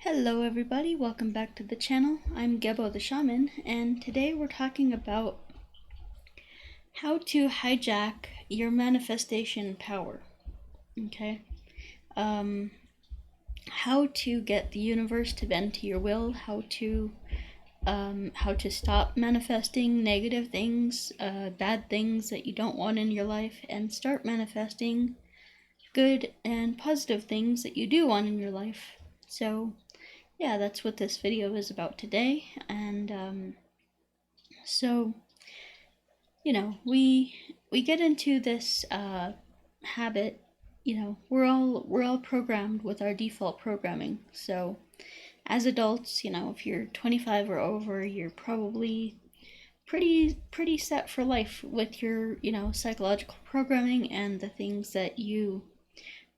Hello everybody, welcome back to the channel. I'm Gebo the Shaman, and today we're talking about how to hijack your manifestation power. Okay? How to get the universe to bend to your will, how to stop manifesting negative things, bad things that you don't want in your life, and start manifesting good and positive things that you do want in your life. So yeah, that's what this video is about today. And so we get into this habit. We're all programmed with our default programming. So as adults, if you're 25 or over, you're probably pretty set for life with your psychological programming and the things that you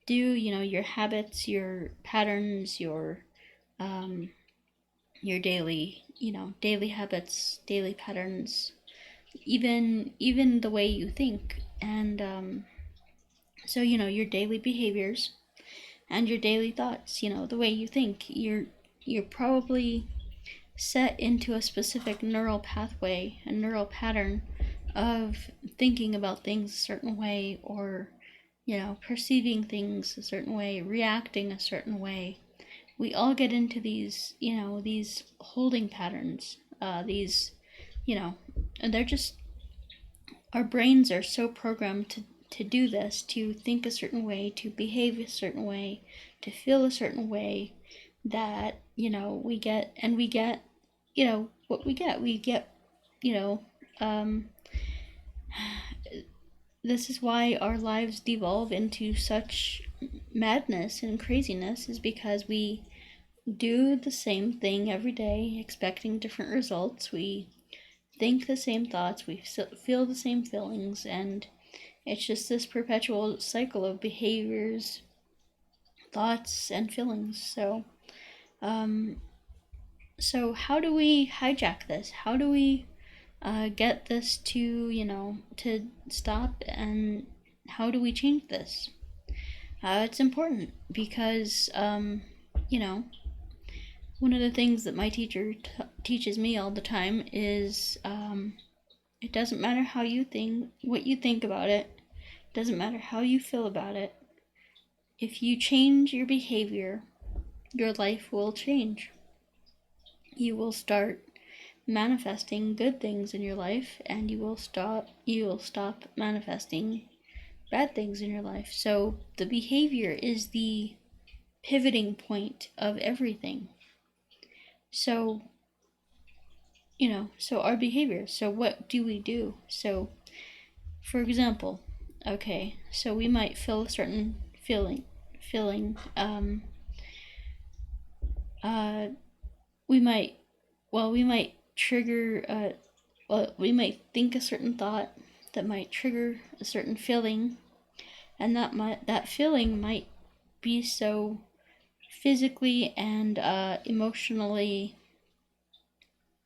do, your habits, your patterns, your daily habits, daily patterns, even the way you think. And so your daily behaviors and your daily thoughts, the way you think, you're probably set into a specific neural pathway, a neural pattern of thinking about things a certain way, or perceiving things a certain way, reacting a certain way. We all get into these holding patterns, and they're just, our brains are so programmed to do this, to think a certain way, to behave a certain way, to feel a certain way, that we get what we get. This is why our lives devolve into such madness and craziness, is because we do the same thing every day expecting different results. We think the same thoughts, we feel the same feelings, and it's just this perpetual cycle of behaviors, thoughts, and feelings. So how do we hijack this? How do we get this to stop, and how do we change this? It's important because one of the things that my teacher teaches me all the time is it doesn't matter how you think, what you think about it. It doesn't matter how you feel about it. If you change your behavior, your life will change. You will start manifesting good things in your life, and you will stop manifesting bad things in your life. So the behavior is the pivoting point of everything. So so our behavior, so what do we do? So for example, okay, so we might feel a certain feeling we might trigger we might think a certain thought that might trigger a certain feeling, and that feeling might be so physically and emotionally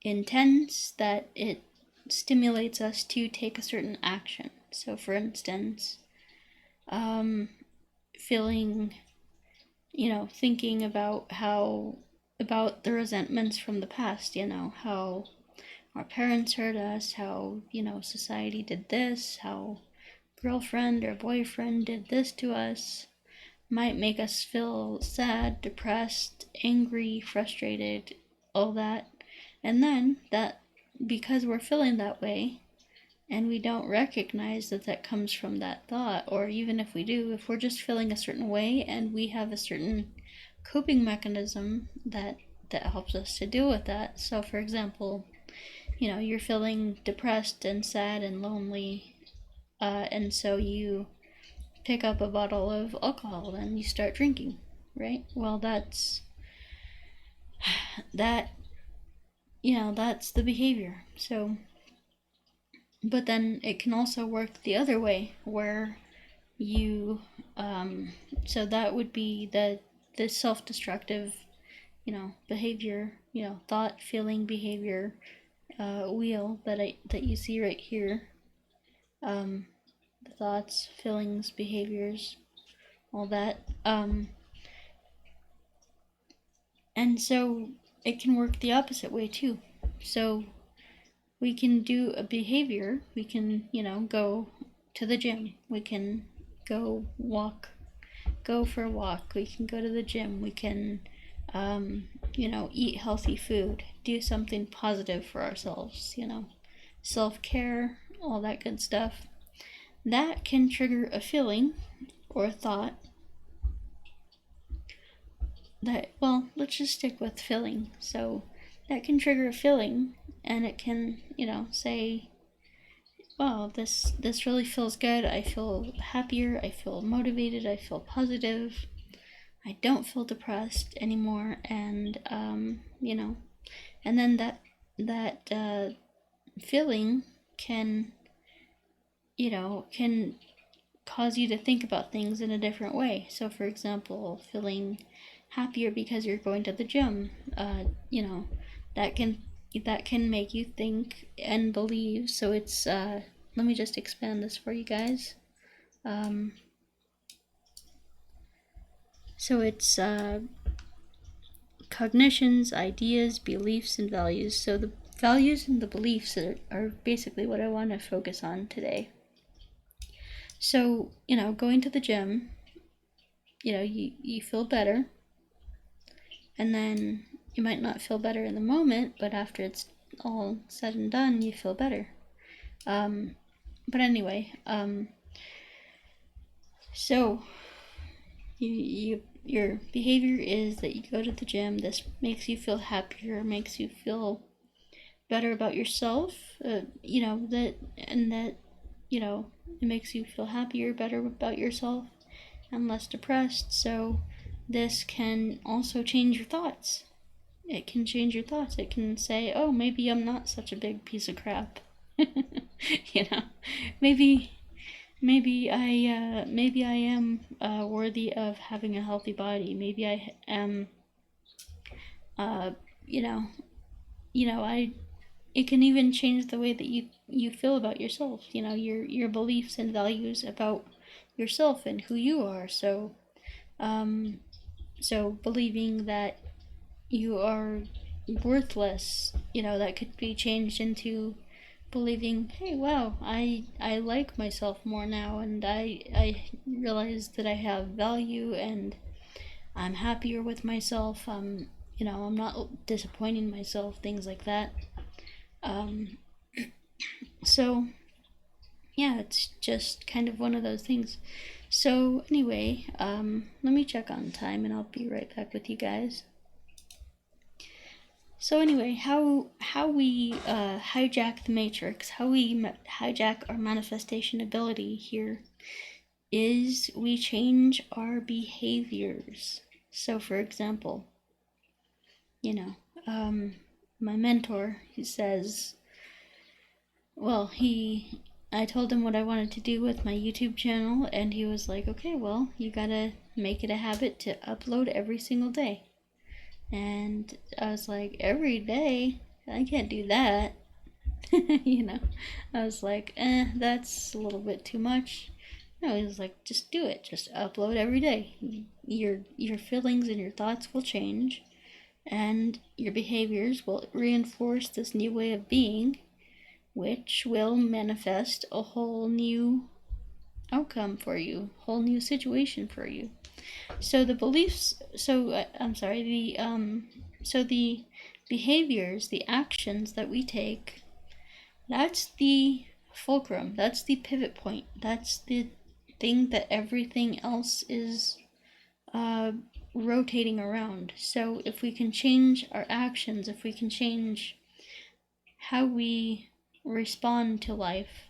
intense that it stimulates us to take a certain action. So for instance, thinking about the resentments from the past, how our parents hurt us, how society did this, how girlfriend or boyfriend did this to us, might make us feel sad, depressed, angry, frustrated, all that. And then that, because we're feeling that way and we don't recognize that comes from that thought, or even if we do, if we're just feeling a certain way and we have a certain coping mechanism that helps us to deal with that. So for example, you're feeling depressed and sad and lonely, and so you pick up a bottle of alcohol and you start drinking, right? Well, that's the behavior. So, but then it can also work the other way, where you so that would be the self-destructive behavior, thought, feeling, behavior wheel that you see right here. The thoughts, feelings, behaviors, all that. And so it can work the opposite way too. So we can do a behavior. We can, go to the gym. We can go for a walk. We can go to the gym. We can, eat healthy food. Do something positive for ourselves, self-care, all that good stuff. That can trigger a feeling or a thought that, well, let's just stick with feeling. So that can trigger a feeling, and it can, say, wow, this really feels good. I feel happier. I feel motivated. I feel positive. I don't feel depressed anymore. And and then that feeling can can cause you to think about things in a different way. So, for example, feeling happier because you're going to the gym, that can make you think and believe. So it's let me just expand this for you guys. So it's cognitions, ideas, beliefs, and values. So the values and the beliefs are basically what I want to focus on today. So, going to the gym, you feel better, and then you might not feel better in the moment, but after it's all said and done, you feel better. But anyway, so your behavior is that you go to the gym. This makes you feel happier, makes you feel better about yourself. It makes you feel happier, better about yourself, and less depressed. So this can also change your thoughts. It can change your thoughts. It can say, oh, maybe I'm not such a big piece of crap. Maybe I am worthy of having a healthy body. Maybe I am, it can even change the way that you feel about yourself, your beliefs and values about yourself and who you are. So believing that you are worthless, that could be changed into believing, hey, wow, I like myself more now, and I realize that I have value, and I'm happier with myself. I'm not disappointing myself, things like that. So yeah, it's just kind of one of those things. So anyway, let me check on time, and I'll be right back with you guys. So anyway, how we hijack the matrix, how we hijack our manifestation ability here, is we change our behaviors. So for example, my mentor, he says, well, I told him what I wanted to do with my YouTube channel, and he was like, okay, well, you gotta make it a habit to upload every single day. And I was like, every day? I can't do that. I was like, that's a little bit too much. No, he was like, just do it. Just upload every day. Your feelings and your thoughts will change, and your behaviors will reinforce this new way of being, which will manifest a whole new outcome for you, whole new situation for you. So the beliefs, the behaviors, the actions that we take, that's the fulcrum, that's the pivot point, that's the thing that everything else is rotating around. So if we can change our actions, if we can change how we respond to life,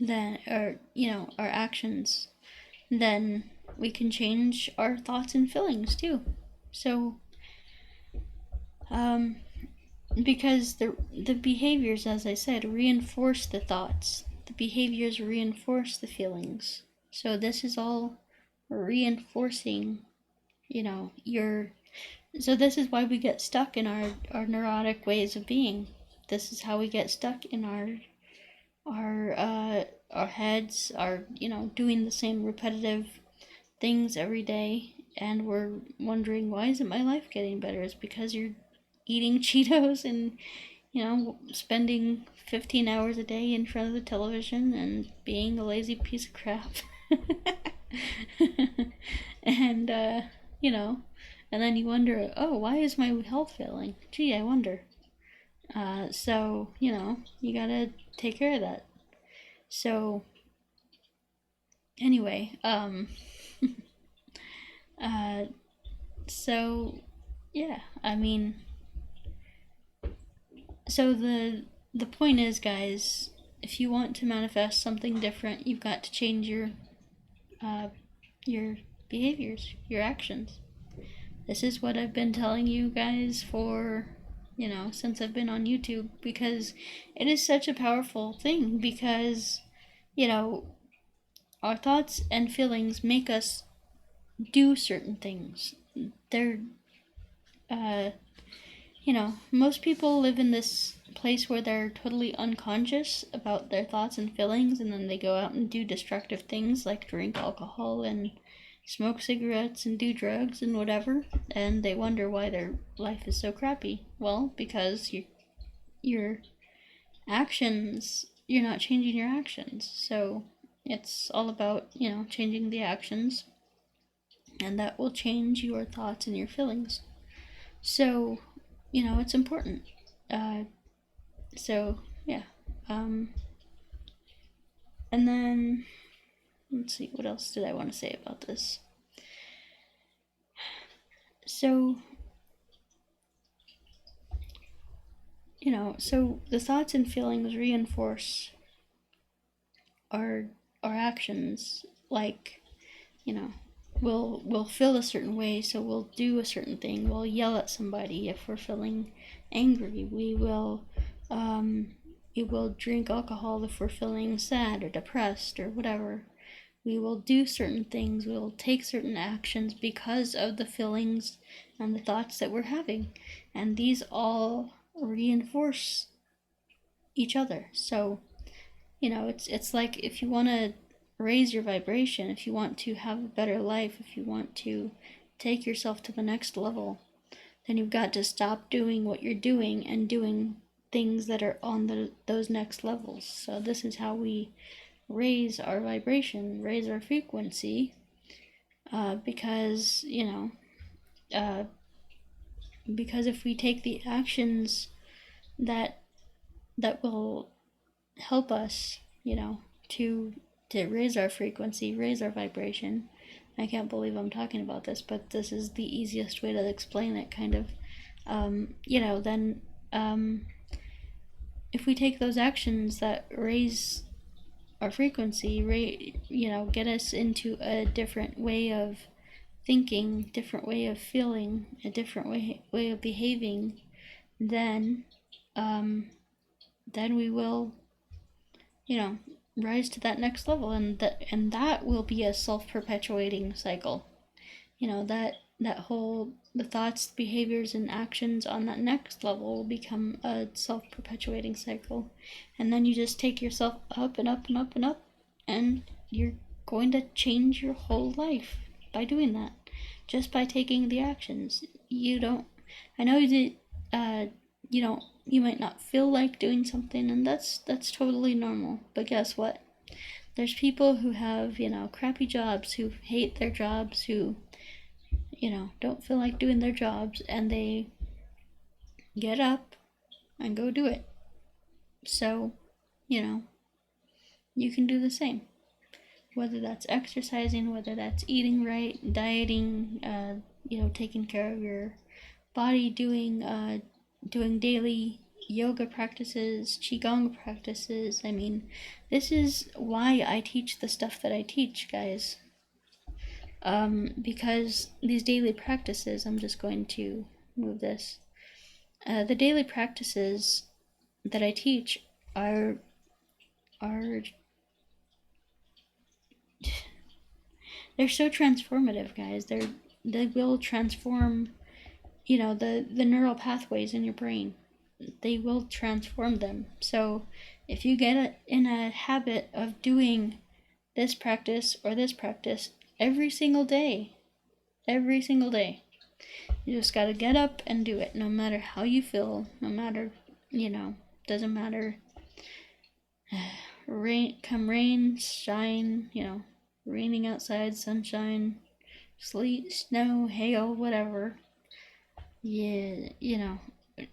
then, or, our actions, then we can change our thoughts and feelings too. So, because the behaviors, as I said, reinforce the thoughts. The behaviors reinforce the feelings. So this is all reinforcing, so this is why we get stuck in our neurotic ways of being. This is how we get stuck in our heads, are doing the same repetitive things every day, and we're wondering, why isn't my life getting better? It's because you're eating Cheetos and, spending 15 hours a day in front of the television and being a lazy piece of crap. And, and then you wonder, oh, why is my health failing? Gee, I wonder. So, you gotta take care of that. So, anyway, so, yeah, I mean, so the point is, guys, if you want to manifest something different, you've got to change your behaviors, your actions. This is what I've been telling you guys for, since I've been on YouTube, because it is such a powerful thing, because, our thoughts and feelings make us do certain things. They're, most people live in this place where they're totally unconscious about their thoughts and feelings, and then they go out and do destructive things like drink alcohol and smoke cigarettes and do drugs and whatever, and they wonder why their life is so crappy. Well, because your actions, you're not changing your actions. So it's all about, changing the actions, and that will change your thoughts and your feelings. So, it's important. So, yeah. And then, let's see, what else did I want to say about this? So, so the thoughts and feelings reinforce our actions. Like, we'll feel a certain way, so we'll do a certain thing. We'll yell at somebody if we're feeling angry. We will drink alcohol if we're feeling sad or depressed or whatever. We will do certain things. We will take certain actions because of the feelings and the thoughts that we're having, and these all reinforce each other. So, it's like, if you want to raise your vibration, if you want to have a better life, if you want to take yourself to the next level, then you've got to stop doing what you're doing and doing things that are on those next levels. So this is how we raise our vibration, raise our frequency, because, because if we take the actions that will help us, to raise our frequency, raise our vibration. I can't believe I'm talking about this, but this is the easiest way to explain it, kind of. Then if we take those actions that raise our frequency, get us into a different way of thinking, different way of feeling, a different way of behaving, then we will, rise to that next level, and that will be a self-perpetuating cycle. That whole, the thoughts, behaviors, and actions on that next level will become a self-perpetuating cycle, and then you just take yourself up and up and up and up, and you're going to change your whole life by doing that, just by taking the actions. I know you might not feel like doing something, and that's totally normal. But guess what? There's people who have, crappy jobs, who hate their jobs, who, don't feel like doing their jobs, and they get up and go do it. So, you can do the same. Whether that's exercising, whether that's eating right, dieting, taking care of your body, doing daily yoga practices, qigong practices. I mean, this is why I teach the stuff that I teach, guys. Because these daily practices, I'm just going to move this. The daily practices that I teach are they're so transformative, guys. They will transform, the neural pathways in your brain. They will transform them. So if you get in a habit of doing this practice or this practice every single day, every single day. You just gotta get up and do it, no matter how you feel, no matter, doesn't matter. Rain, shine, raining outside, sunshine, sleet, snow, hail, whatever. Yeah,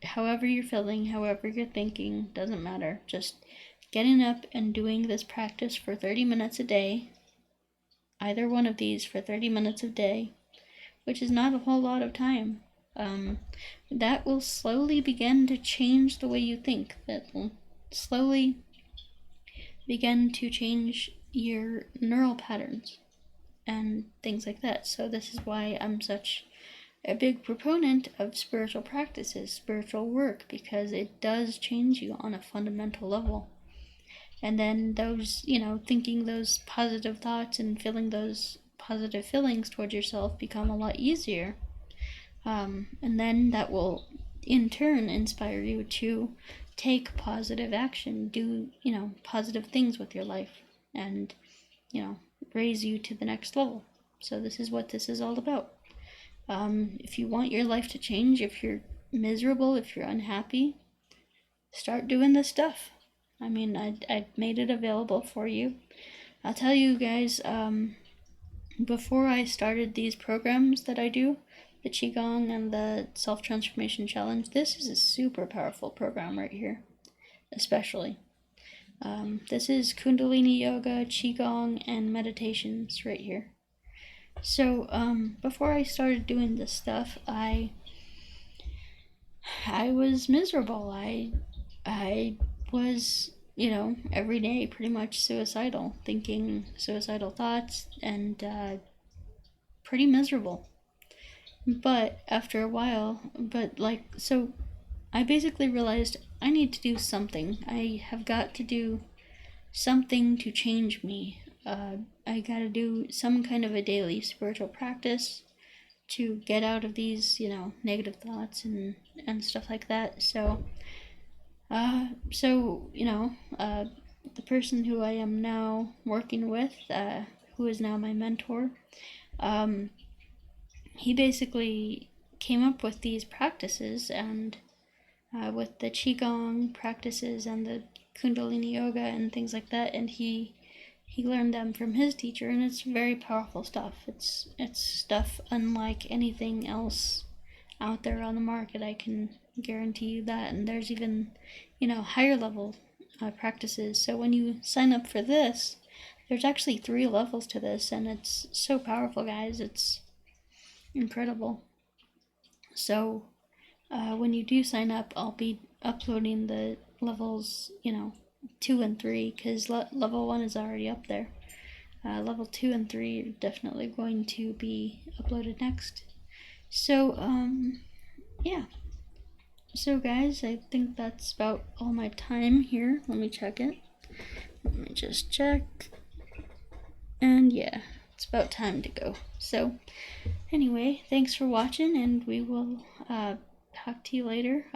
however you're feeling, however you're thinking, doesn't matter. Just getting up and doing this practice for 30 minutes a day, either one of these for 30 minutes a day, which is not a whole lot of time. That will slowly begin to change the way you think. That will slowly begin to change your neural patterns and things like that. So this is why I'm such a big proponent of spiritual practices, spiritual work, because it does change you on a fundamental level. And then those, thinking those positive thoughts and feeling those positive feelings towards yourself become a lot easier. And then that will, in turn, inspire you to take positive action, do, positive things with your life, and, raise you to the next level. So this is what this is all about. If you want your life to change, if you're miserable, if you're unhappy, start doing this stuff. I mean, I made it available for you. I'll tell you guys, before I started these programs that I do, the Qigong and the Self-Transformation Challenge, this is a super powerful program right here, especially. This is Kundalini Yoga, Qigong, and meditations right here. So, before I started doing this stuff, I was miserable. I was, every day pretty much suicidal, thinking suicidal thoughts, and pretty miserable. But after a while, so I basically realized I need to do something. I have got to do something to change me. I gotta do some kind of a daily spiritual practice to get out of these, negative thoughts and stuff like that. So, the person who I am now working with, who is now my mentor, he basically came up with these practices, and with the Qigong practices and the Kundalini Yoga and things like that, and he learned them from his teacher, and it's very powerful stuff. It's stuff unlike anything else out there on the market, I can guarantee you that. And there's even, higher level practices. So when you sign up for this, there's actually 3 levels to this, and it's so powerful, guys. It's incredible. So when you do sign up, I'll be uploading the levels, 2 and 3, because level 1 is already up there. Level 2 and 3 are definitely going to be uploaded next. So, yeah. So guys, I think that's about all my time here. Let me check it. Let me just check. And yeah, it's about time to go. So, anyway, thanks for watching, and we will talk to you later.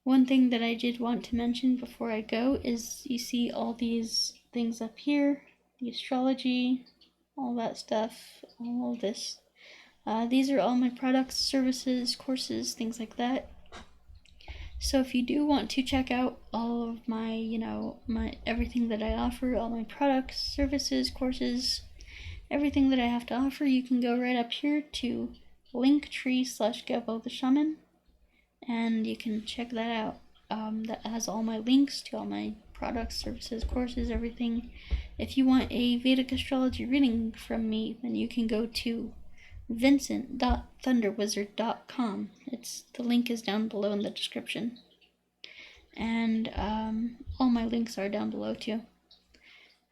One thing that I did want to mention before I go is you see all these things up here, the astrology, all that stuff, all this. These are all my products, services, courses, things like that. So if you do want to check out all of my, my everything that I offer, all my products, services, courses, everything that I have to offer, you can go right up here to linktree/Gebo the Shaman, and you can check that out. That has all my links to all my products, services, courses, everything. If you want a Vedic astrology reading from me, then you can go to vincent.thunderwizard.com. The link is down below in the description, and all my links are down below too.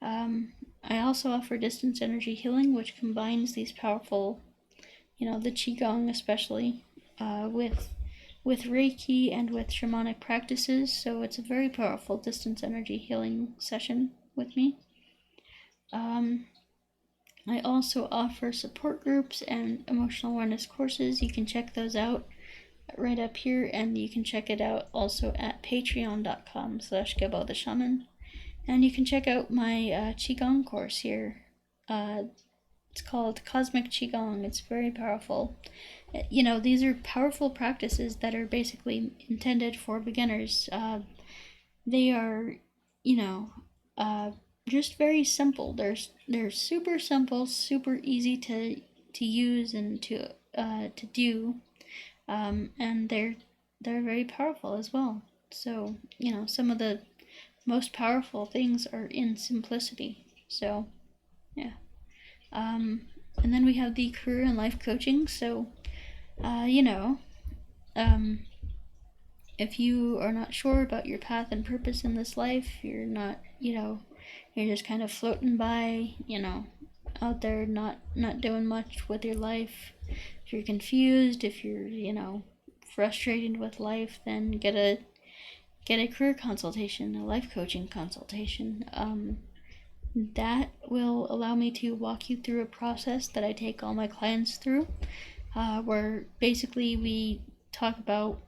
I also offer distance energy healing, which combines these powerful, the Qigong especially, with Reiki and with shamanic practices. So it's a very powerful distance energy healing session with me. I also offer support groups and emotional awareness courses. You can check those out right up here, and you can check it out also at patreon.com/Gebo the Shaman. And you can check out my Qigong course here It's called Cosmic Qigong. It's very powerful. These are powerful practices that are basically intended for beginners. They are, you know, just very simple. They're super simple, super easy to use and to do, and they're very powerful as well. So some of the most powerful things are in simplicity. So yeah. And then we have the career and life coaching. So um, if you are not sure about your path and purpose in this life, you're not, you're just kind of floating by, out there, not doing much with your life. If you're confused, if you're, frustrated with life, then get a career consultation, a life coaching consultation. That will allow me to walk you through a process that I take all my clients through, where basically we talk about,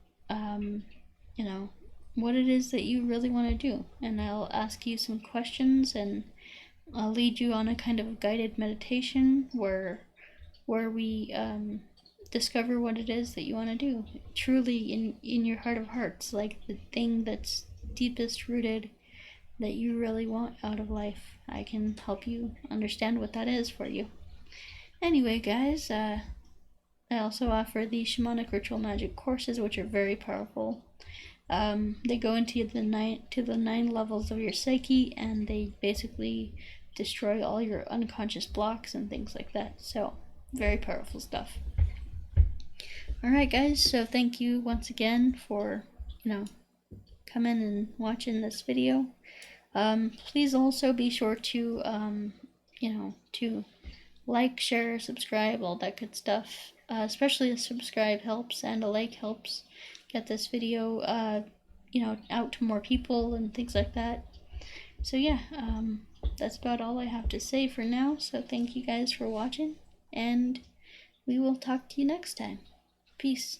what it is that you really want to do. And I'll ask you some questions, and I'll lead you on a kind of guided meditation where we discover what it is that you want to do. Truly in your heart of hearts, like the thing that's deepest rooted that you really want out of life. I can help you understand what that is for you. Anyway, guys, I also offer the Shamanic Ritual Magic courses, which are very powerful. They go into the nine levels of your psyche, and they basically destroy all your unconscious blocks and things like that. So, very powerful stuff. Alright, guys, so thank you once again for, coming and watching this video. Please also be sure to, to like, share, subscribe, all that good stuff. Especially a subscribe helps, and a like helps get this video, out to more people and things like that. So yeah, that's about all I have to say for now. So thank you guys for watching, and we will talk to you next time. Peace.